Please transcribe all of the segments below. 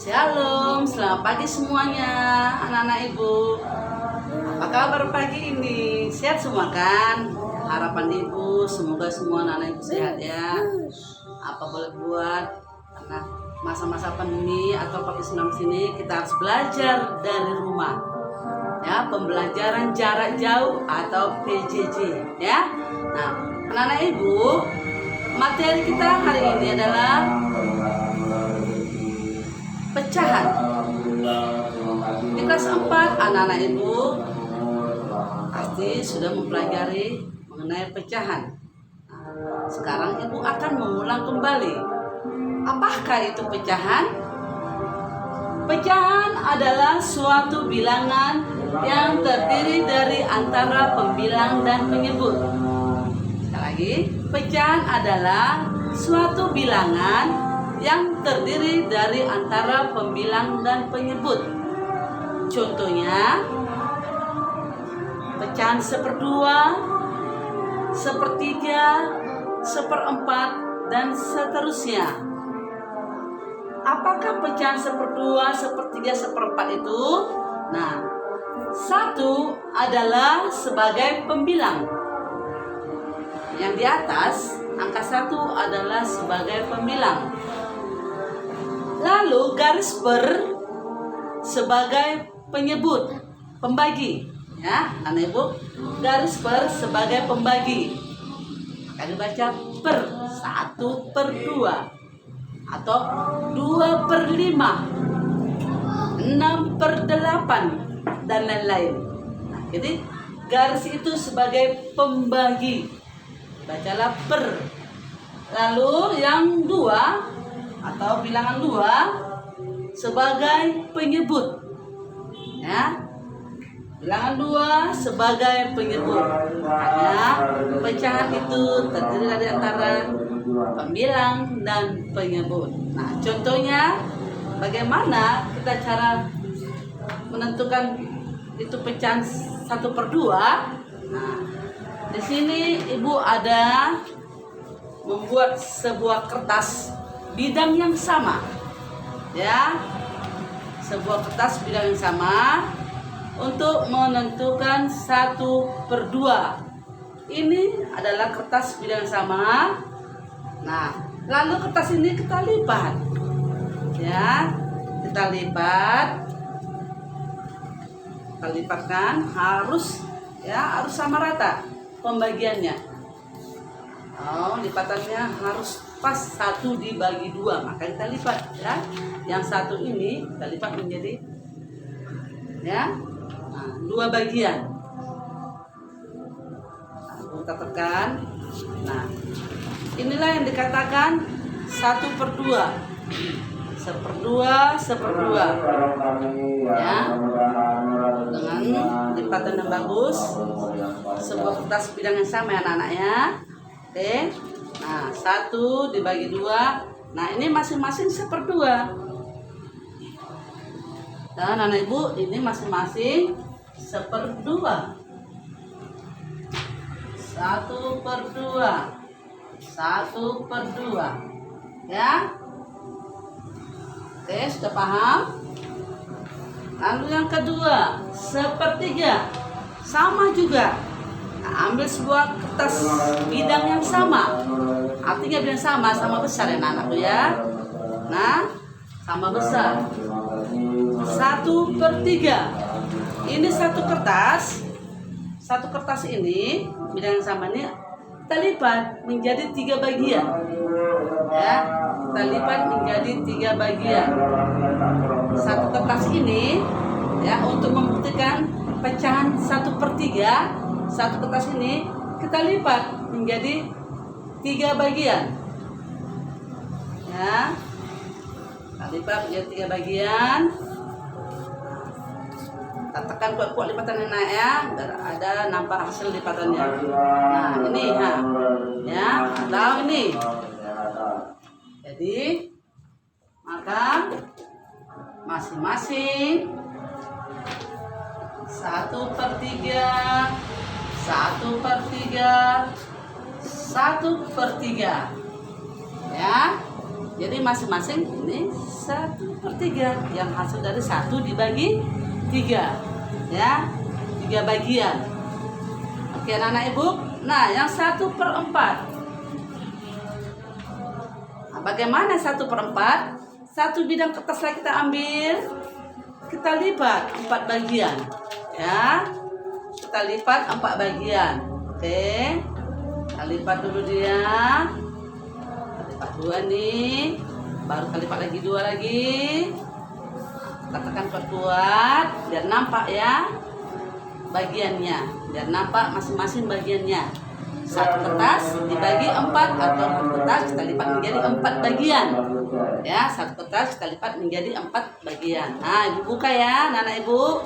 Shalom, selamat pagi semuanya, anak-anak ibu. Apa kabar pagi ini? Sehat semua kan? Harapan ibu, semoga semua anak-anak ibu sehat ya. Apa boleh buat, karena masa-masa pandemi atau COVID-19 ini kita harus belajar dari rumah. Ya, pembelajaran jarak jauh atau PJJ ya. Nah, anak-anak ibu, materi kita hari ini adalah pecahan. Di kelas 4 anak-anak ibu pasti sudah mempelajari mengenai pecahan. Sekarang ibu akan mengulang kembali. Apakah itu pecahan? Pecahan adalah suatu bilangan yang terdiri dari antara pembilang dan penyebut. Sekali lagi, pecahan adalah suatu bilangan yang terdiri dari antara pembilang dan penyebut. Contohnya, pecahan 1/2, 1/3, 1/4, dan seterusnya. Apakah pecahan 1/2, 1/3, 1/4 itu? Nah, 1 adalah sebagai pembilang. Yang di atas, angka 1 adalah sebagai pembilang. Lalu garis per sebagai penyebut, pembagi. Ya, anak ibu, garis per sebagai pembagi. Akan dibaca per 1/2 atau 2/5, 6/8 dan lain-lain. Nah, jadi garis itu sebagai pembagi. Bacalah per. Lalu yang 2 atau bilangan 2 sebagai penyebut. Ya. Bilangan 2 sebagai penyebut. Makanya pecahan itu terdiri dari antara pembilang dan penyebut. Nah, contohnya bagaimana kita cara menentukan itu pecahan 1/2? Nah, di sini ibu ada membuat sebuah kertas bidang yang sama, ya, sebuah kertas bidang yang sama untuk menentukan 1/2. Ini adalah kertas bidang yang sama. Nah, lalu kertas ini kita lipat, ya, kita lipatkan harus, ya, harus sama rata pembagiannya. Oh, lipatannya harus pas 1 dibagi 2, maka kita lipat, ya. Yang 1 ini kita lipat menjadi, ya, 2 bagian. Kita tekan. Nah, inilah yang dikatakan 1/2. 1/2, 1/2. Ya, dengan lipatan yang bagus, sebuah kertas bidang yang sama ya anak-anak ya. Oke. Nah, 1 dibagi 2. Nah, ini masing-masing 1/2. Dan anak ibu ini masing-masing 1/2. 1/2. 1/2. Ya. Oke, sudah paham? Lalu yang kedua, 1/3. Sama juga. Nah, ambil sebuah kertas bidang yang sama. Artinya bidang sama besar ya anak-anakku ya. Nah, sama besar. 1/3. Ini satu kertas. Satu kertas ini bidang yang sama ini kita lipat menjadi 3 bagian. Ya, kita lipat menjadi 3 bagian. Satu kertas ini, ya, untuk membuktikan pecahan 1/3. Satu kertas ini kita lipat menjadi 3 bagian. Ya, kita lipat menjadi 3 bagian. Kita tekan kuat-kuat lipatannya naik ya, biar ada nampak hasil lipatannya. Nah, ini ya, atau ini. Jadi maka masing-masing 1/3, 1/3, 1/3, ya. Jadi masing-masing ini 1/3 yang hasil dari 1 dibagi 3, ya, 3 bagian. Oke anak-anak ibu. Nah yang 1/4. Nah, bagaimana 1/4? Satu bidang kertaslah kita ambil, kita lipat 4 bagian, ya. Kita lipat 4 bagian. Oke, kita lipat dulu dia. Lipat 2 nih, baru kali lipat lagi 2 lagi. Kita tekan kuat-kuat biar nampak ya bagiannya, biar nampak masing-masing bagiannya. Satu kertas dibagi 4 atau kertas kita lipat menjadi 4 bagian, ya. Satu kertas kita lipat menjadi 4 bagian. Nah ibu buka ya anak ibu.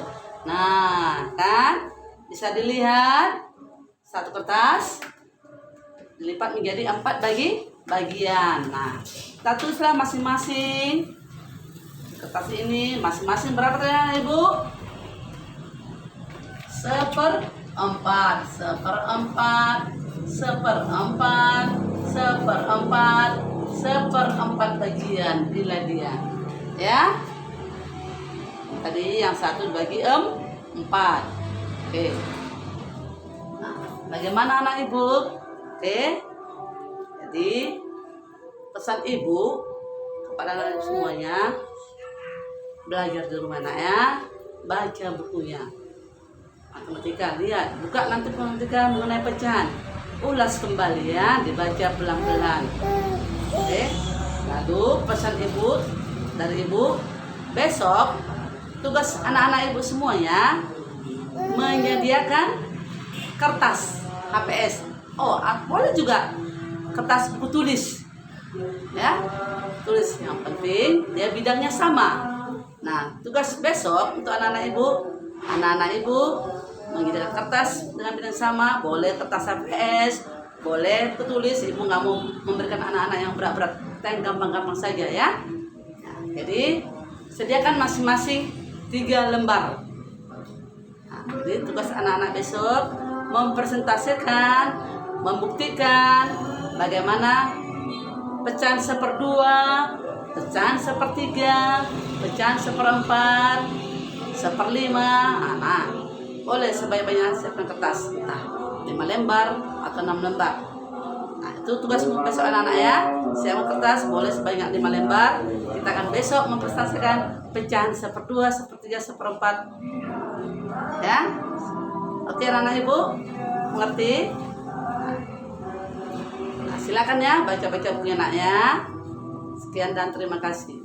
Nah kan bisa dilihat satu kertas dilipat menjadi 4 bagian. Nah, kita tulislah masing-masing kertas ini masing-masing berapa ya Ibu? 1/4, 1/4 bagian. Inilah dia, ya. Tadi yang 1 dibagi 4. Oke. Nah, bagaimana anak Ibu? Oke. Jadi pesan ibu kepada anak semuanya, belajar di rumah nak ya, baca bukunya. Matematika, lihat, buka nanti matematika mengenai pecahan, ulas kembali ya, dibaca pelan-pelan. Oke. Lalu pesan ibu dari ibu, besok tugas anak-anak ibu semuanya menyediakan kertas HPS. Oh, boleh juga kertas buku tulis, ya, tulis. Yang penting dia bidangnya sama. Nah tugas besok untuk anak-anak ibu menyediakan kertas dengan bidang sama. Boleh kertas HPS, boleh tulis. Ibu nggak mau memberikan anak-anak yang berat-berat, kita yang gampang-gampang saja ya. Nah, jadi sediakan masing-masing 3 lembar. Nah, jadi tugas anak-anak besok mempresentasikan, membuktikan bagaimana pecahan 1/2, pecahan 1/3, pecahan 1/4, 1/5. Nah, boleh sebanyak-banyaknya siapkan kertas, entah 5 lembar atau 6 lembar. Nah, itu tugas besok anak-anak ya. Siapkan kertas, boleh sebanyak 5 lembar. Kita akan besok mempresentasikan pecahan 1/2, 1/3, 1/4. Ya, oke anak-anak ibu, mengerti? Silakan ya baca-baca bukunya nak ya. Sekian dan terima kasih.